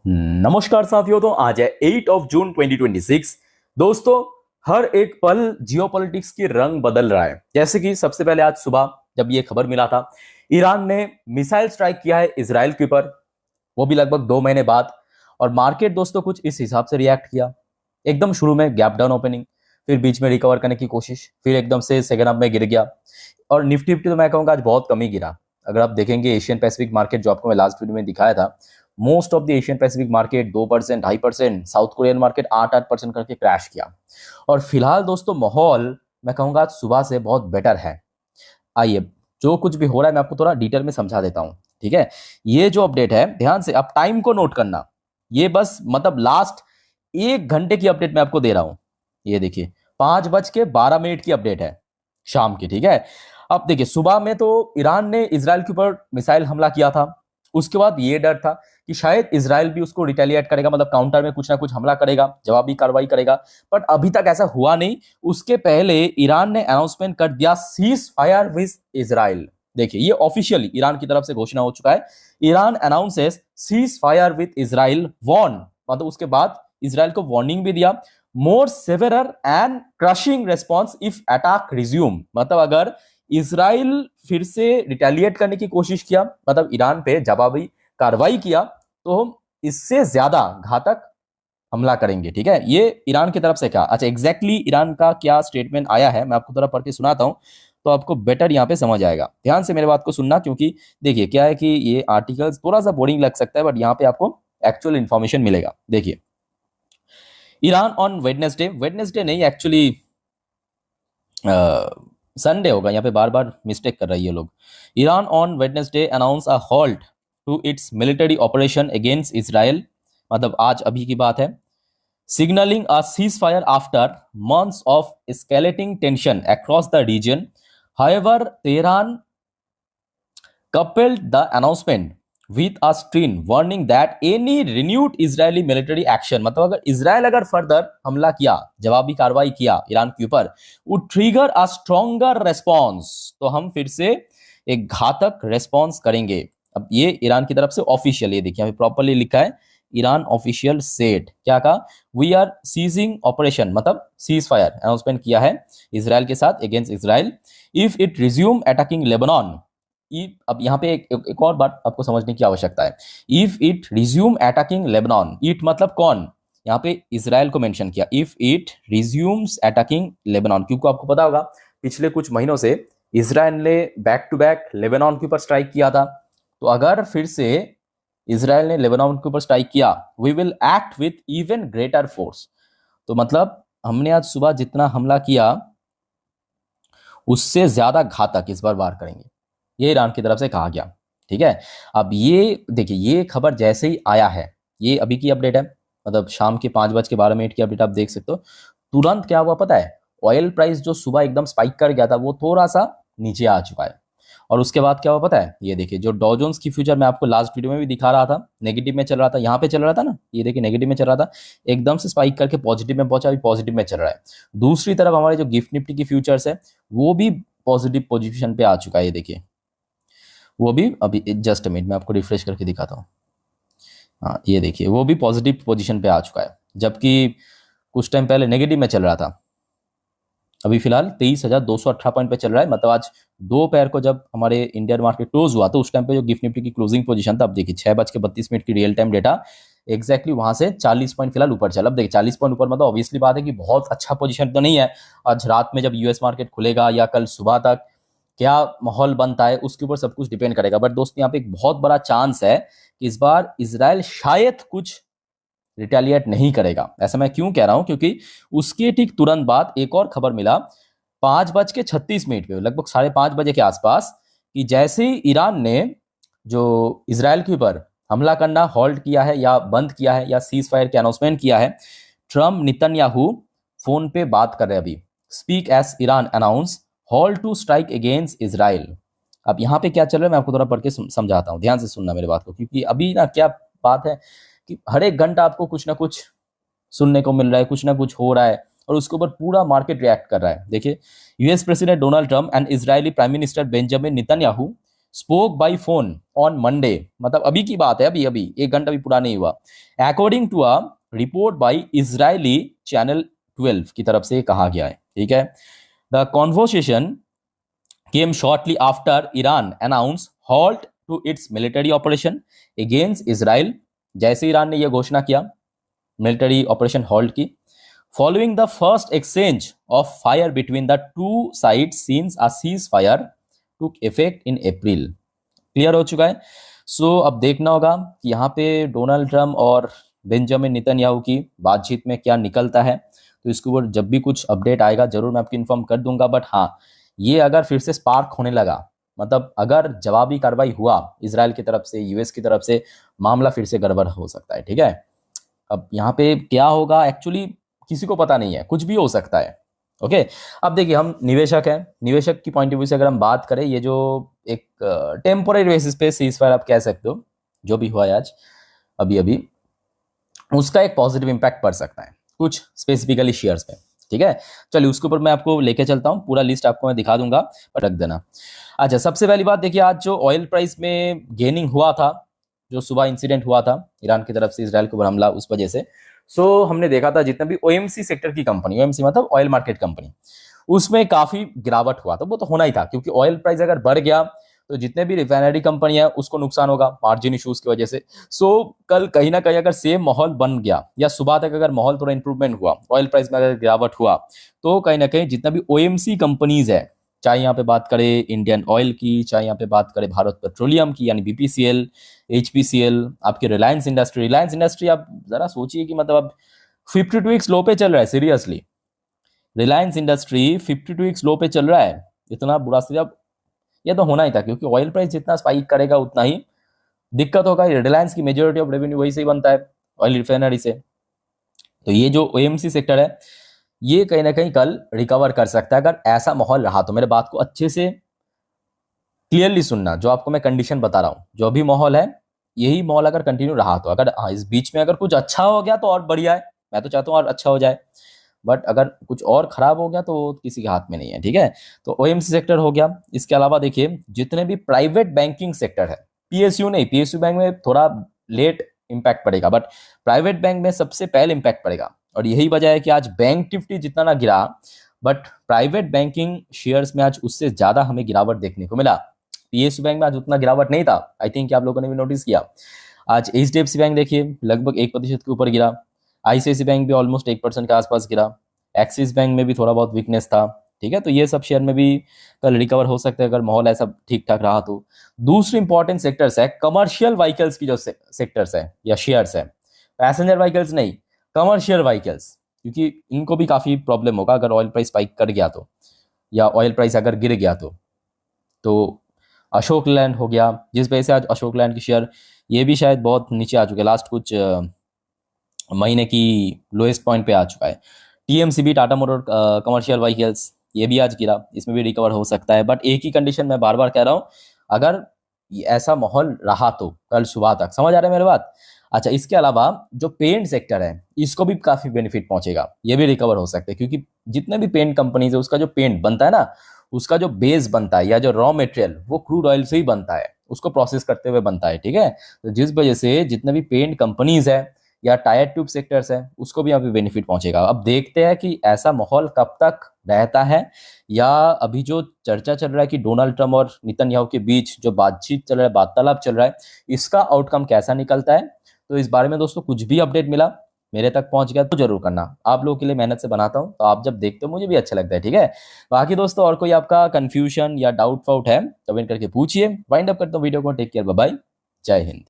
नमस्कार साथियों। तो आज है 8 ऑफ जून 2026। दोस्तों, हर एक पल जियोपॉलिटिक्स की रंग बदल रहा है। जैसे कि सबसे पहले आज सुबह जब ये खबर मिला था, ईरान ने मिसाइल स्ट्राइक किया है इजराइल के ऊपर, वो भी लगभग 2 महीने बाद। और मार्केट दोस्तों कुछ इस हिसाब से रिएक्ट किया। एकदम शुरू में गैप डाउन ओपनिंग, फिर बीच में रिकवर करने की कोशिश, फिर एकदम से सेकेंड हाफ में गिर गया। और निफ्टी फिफ्टी तो मैं कहूँगा आज बहुत कम ही गिरा। अगर आप देखेंगे एशियन पैसिफिक मार्केट, जो आपको मैं लास्ट वीडियो में दिखाया था, most of the Asian Pacific market 2%, 2.5%, south Korean market 8% करके क्रैश किया। और फिलहाल दोस्तों माहौल मैं कहूँगा आज सुबह से बहुत बेटर है। आइए, जो कुछ भी हो रहा है मैं आपको थोड़ा डिटेल में समझा देता हूँ, ठीक है। ये जो अपडेट है, ध्यान से आप टाइम को नोट करना। ये बस मतलब लास्ट 1 घंटे की अपडेट मैं आपको दे रहा हूँ। ये देखिए 5:12 की अपडेट है शाम की, ठीक है। अब देखिए सुबह में तो ईरान ने इजराइल के ऊपर मिसाइल हमला किया था। उसके बाद ये डर था कि शायद इजराइल भी उसको रिटेलिएट करेगा, मतलब काउंटर में कुछ ना कुछ हमला करेगा, जवाबी कार्रवाई करेगा। बट अभी तक ऐसा हुआ नहीं। उसके पहले ईरान ने अनाउंसमेंट कर दिया सीज फायर विद इजराइल। देखिए ये ऑफिशियली ईरान की तरफ से घोषणा हो चुका है। Iran announces cease fire with Israel warn, मतलब उसके बाद इजराइल को वार्निंग भी दिया, more severer and crushing response if attack resume. मतलब अगर इजराइल फिर से रिटेलिएट करने की कोशिश किया, मतलब ईरान पे जवाबी कार्रवाई किया, तो हम इससे ज्यादा घातक हमला करेंगे, ठीक है। ये ईरान की तरफ से कहा। अच्छा, एग्जैक्टली ईरान का क्या स्टेटमेंट आया है मैं आपको थोड़ा पढ़ के सुनाता हूं, तो आपको बेटर यहाँ पे समझ आएगा। ध्यान से मेरे बात को सुनना, क्योंकि देखिए क्या है कि ये आर्टिकल्स थोड़ा सा बोरिंग लग सकता है, बट यहाँ पे आपको एक्चुअल इंफॉर्मेशन मिलेगा। देखिए, ईरान ऑन वेडनेसडे, वेडनेसडे नहीं एक्चुअली संडे होगा, यहाँ पे बार बार मिस्टेक कर रही है लोग। Iran on Wednesday announce a halt to its military operation against Israel, मतलब आज अभी की बात है, signaling a ceasefire after months of escalating tension across the region. However, Tehran coupled the announcement with a stern warning that any renewed Israeli military action, मतलब अगर Israel अगर further हमला किया, जवाबी कार्रवाई किया ईरान के ऊपर, would trigger a stronger response, तो हम फिर से एक घातक रेस्पॉन्स करेंगे। अब ये ईरान की तरफ से ऑफिशियल, ये देखिए प्रॉपरली लिखा है, ईरान ऑफिशियल सेड, क्या कहा, वी आर सीजिंग ऑपरेशन, मतलब सीज फायर अनाउंसमेंट किया है इसराइल के साथ against Israel, if it resume attacking Lebanon. अब यहाँ पे एक और बात आपको समझने की आवश्यकता है। If it resume attacking Lebanon, it मतलब कौन, यहाँ पे इसराइल को मेंशन किया। If it resumes attacking Lebanon, क्योंकि आपको पता होगा पिछले कुछ महीनों से इसराइल ने बैक टू बैक लेबनान के ऊपर स्ट्राइक किया था। तो अगर फिर से इसराइल ने लेबनान के ऊपर स्ट्राइक किया, we will act with even greater force. तो मतलब हमने आज सुबह जितना हमला किया उससे ज्यादा घातक इस बार वार करेंगे, ये ईरान की तरफ से कहा गया, ठीक है। अब ये देखिए, ये खबर जैसे ही आया है, ये अभी की अपडेट है, मतलब शाम के 5:12 की अपडेट आप देख सकते हो। तुरंत क्या हुआ पता है, ऑयल प्राइस जो सुबह एकदम स्पाइक कर गया था, वो थोड़ा सा नीचे आ चुका है। और उसके बाद क्या हुआ पता है, ये देखिए जो डॉ जोन्स की फ्यूचर मैं आपको लास्ट वीडियो में भी दिखा रहा था, नेगेटिव में चल रहा था, यहाँ पे चल रहा था ना, ये देखिए नेगेटिव में चल रहा था, एकदम से स्पाइक करके पॉजिटिव में पहुंचा, अभी पॉजिटिव में चल रहा है। दूसरी तरफ हमारे जो गिफ्ट निफ्टी की फ्यूचर्स है, वो भी पॉजिटिव पोजिशन पे आ चुका है, ये देखिए वो भी अभी जस्ट मिनट में आपको रिफ्रेश करके दिखाता हूँ। हाँ ये देखिए वो भी पॉजिटिव पोजीशन पे आ चुका है, जबकि कुछ टाइम पहले नेगेटिव में चल रहा था। अभी फिलहाल 23,218 पॉइंट पे चल रहा है। मतलब आज दोपहर को जब हमारे इंडियन मार्केट क्लोज हुआ तो उस टाइम पे जो गिफ्ट निफ्टी की क्लोजिंग पोजीशन था, अब देखिए 6:32 की रियल टाइम डेटा, एग्जैक्टली वहां से 40 पॉइंट फिलहाल ऊपर चला। अब देखिए 40 पॉइंट ऊपर, मतलब ऑब्वियसली बात है कि बहुत अच्छा पोजीशन तो नहीं है। आज रात में जब यूएस मार्केट खुलेगा या कल सुबह तक क्या माहौल बनता है उसके ऊपर सब कुछ डिपेंड करेगा। बट दोस्तों यहाँ पे एक बहुत बड़ा चांस है कि इस बार इजराइल शायद कुछ रिटेलिएट नहीं करेगा। ऐसा मैं क्यों कह रहा हूं, क्योंकि उसके ठीक तुरंत बाद एक और खबर मिला 5:36 पे, लगभग 5:30 के आसपास, कि जैसे ही ईरान ने जो इजराइल के ऊपर हमला करना हॉल्ट किया है या बंद किया है या सीज फायर के अनाउंसमेंट किया है, ट्रम्प नेतन्याहू फोन पे बात कर रहे हैं अभी, speak as Iran announce halt to strike against Israel. अब यहाँ पे क्या चल रहा है मैं आपको थोड़ा पढ़ के समझाता हूँ, ध्यान से सुनना मेरे बात को, क्योंकि अभी ना क्या बात है कि हर एक घंटा आपको कुछ ना कुछ सुनने को मिल रहा है, कुछ ना कुछ हो रहा है, और उसके ऊपर पूरा मार्केट रिएक्ट कर रहा है। देखिए, US president Donald Trump and Israeli prime minister Benjamin Netanyahu spoke by phone on Monday, मतलब अभी की बात है, अभी अभी 1 घंटा भी पूरा नहीं हुआ, according to a report by Israeli channel 12 की तरफ से कहा गया है। ठीक है, the conversation came shortly after Iran announced halt to its military operation against Israel। जैसे ईरान ने यह घोषणा किया मिलिट्री ऑपरेशन हॉल्ट की, following the first exchange of fire between the two sides since a cease fire took effect in April. Clear हो चुका है। सो अब देखना होगा कि यहाँ पे डोनाल्ड ट्रम्प और बेंजामिन नेतन्याहू की बातचीत में क्या निकलता है। तो इसके ऊपर जब भी कुछ अपडेट आएगा जरूर मैं आपको इन्फॉर्म कर दूंगा। बट हाँ, ये अगर फिर से स्पार्क होने लगा, मतलब अगर जवाबी कार्रवाई हुआ इजराइल की तरफ से, यूएस की तरफ से, मामला फिर से गड़बड़ हो सकता है। ठीक है, अब यहाँ पे क्या होगा एक्चुअली किसी को पता नहीं है, कुछ भी हो सकता है। ओके, अब देखिए हम निवेशक हैं, निवेशक की पॉइंट ऑफ व्यू से अगर हम बात करें, ये जो एक टेम्पोररी बेसिस पे सीज फायर आप कह सकते हो, जो भी हुआ है आज अभी अभी, उसका एक पॉजिटिव इंपैक्ट पड़ सकता है कुछ स्पेसिफिकली शेयर्स पे। ठीक है, चलिए उसके ऊपर मैं आपको लेके चलता हूँ, पूरा लिस्ट आपको मैं दिखा दूंगा, रख देना। अच्छा, सबसे पहली बात देखिए, आज जो ऑयल प्राइस में गेनिंग हुआ था, जो सुबह इंसिडेंट हुआ था ईरान की तरफ से इजराइल के ऊपर हमला, उस वजह से हमने देखा था जितने भी ओएमसी सेक्टर की कंपनी, ओएमसी मतलब ऑयल मार्केट कंपनी, उसमें काफी गिरावट हुआ था। वो तो होना ही था, क्योंकि ऑयल प्राइस अगर बढ़ गया तो जितने भी रिफाइनरी कंपनी है उसको नुकसान होगा मार्जिन इश्यूज की वजह से। कल कहीं ना कहीं अगर सेम माहौल बन गया, या सुबह तक अगर माहौल थोड़ा इंप्रूवमेंट हुआ, ऑयल प्राइस में अगर गिरावट हुआ, तो कहीं ना कहीं जितना भी ओएमसी कंपनीज है, चाहे यहाँ पे बात करें इंडियन ऑयल की, चाहे यहाँ पे बात करें भारत पेट्रोलियम की यानी बीपीसीएल, एचपीसीएल, आपके रिलायंस इंडस्ट्री आप जरा सोचिए कि मतलब अब 52 वीक्स लो पे चल रहा है। Seriously Reliance industry 52 weeks low पे चल रहा है, इतना बुरा स्थिति। अब ये तो होना ही था, क्योंकि ऑयल प्राइस जितना स्पाइक करेगा उतना ही दिक्कत होगा। रिलायंस की मेजोरिटी ऑफ रेवेन्यू वही से ही बनता है, ऑयल रिफाइनरी से। तो ये जो ओएमसी सेक्टर है, ये कहीं ना कहीं कल रिकवर कर सकता है अगर ऐसा माहौल रहा तो। मेरे बात को अच्छे से क्लियरली सुनना, जो आपको मैं कंडीशन बता रहा हूं, जो भी माहौल है यही माहौल अगर कंटिन्यू रहा तो, अगर इस बीच में अगर कुछ अच्छा हो गया तो और बढ़िया है, मैं तो चाहता हूँ और अच्छा हो जाए, बट अगर कुछ और खराब हो गया तो किसी के हाथ में नहीं है। ठीक है, तो ओएमसी सेक्टर हो गया। इसके अलावा देखिए जितने भी प्राइवेट बैंकिंग सेक्टर है, पीएसयू नहीं, पीएसयू बैंक में थोड़ा लेट इंपैक्ट पड़ेगा, बट प्राइवेट बैंक में सबसे पहले इंपैक्ट पड़ेगा। और यही वजह है कि आज बैंक निफ्टी जितना ना गिरा, बट प्राइवेट बैंकिंग शेयर्स में आज उससे ज्यादा हमें गिरावट देखने को मिला। पीएसयू बैंक में आज उतना गिरावट नहीं था, आई थिंक आप लोगों ने भी नोटिस किया। आज एचडीएफसी बैंक देखिए लगभग 1% के ऊपर गिरा, आईसीआईसी बैंक भी ऑलमोस्ट 1% के आसपास गिरा, एक्सिस बैंक में भी थोड़ा बहुत वीकनेस था। ठीक है, तो ये सब शेयर में भी कल रिकवर हो सकते हैं अगर माहौल ऐसा ठीक ठाक रहा तो। दूसरी इंपॉर्टेंट सेक्टर्स है कमर्शियल व्हीकल्स की, जो सेक्टर्स है या शेयर्स है, पैसेंजर व्हीकल्स नहीं, कमर्शियल व्हीकल्स, क्योंकि इनको भी काफी प्रॉब्लम होगा अगर ऑयल प्राइस स्पाइक कर गया तो, या ऑयल प्राइस अगर गिर गया तो अशोक लैंड हो गया, जिस वजह से आज अशोक लैंड की शेयर ये भी शायद बहुत नीचे आ चुके हैं, लास्ट कुछ महीने की लोएस्ट पॉइंट पे आ चुका है। टीएमसीबी टाटा मोटर कमर्शियल व्हीकल्स, ये भी आज गिरा, इसमें भी रिकवर हो सकता है। बट एक ही कंडीशन मैं बार बार कह रहा हूँ, अगर ऐसा माहौल रहा तो कल सुबह तक, समझ आ रहा है मेरी बात। अच्छा, इसके अलावा जो पेंट सेक्टर है इसको भी काफी बेनिफिट पहुंचेगा, ये भी रिकवर हो सकते हैं, क्योंकि जितने भी पेंट कंपनीज है उसका जो पेंट बनता है ना, उसका जो बेस बनता है या जो रॉ मटेरियल वो क्रूड ऑयल से ही बनता है, उसको प्रोसेस करते हुए बनता है। ठीक है, तो जिस वजह से जितने भी पेंट कंपनीज है या टायर ट्यूब सेक्टर्स है उसको भी यहाँ पे बेनिफिट पहुंचेगा। अब देखते हैं कि ऐसा माहौल कब तक रहता है, या अभी जो चर्चा चल रहा है कि डोनाल्ड ट्रम्प और नेतन्याहू के बीच जो बातचीत चल रहा है, वार्तालाप चल रहा है, इसका आउटकम कैसा निकलता है। तो इस बारे में दोस्तों कुछ भी अपडेट मिला मेरे तक पहुंच गया तो जरूर करना, आप लोगों के लिए मेहनत से बनाता हूं, तो आप जब देखते हो मुझे भी अच्छा लगता है। ठीक है, बाकी दोस्तों और कोई आपका कंफ्यूजन या डाउट फाउट है कमेंट करके पूछिए। वाइंड अप करता हूं वीडियो को, टेक केयर, बाय बाय, जय हिंद।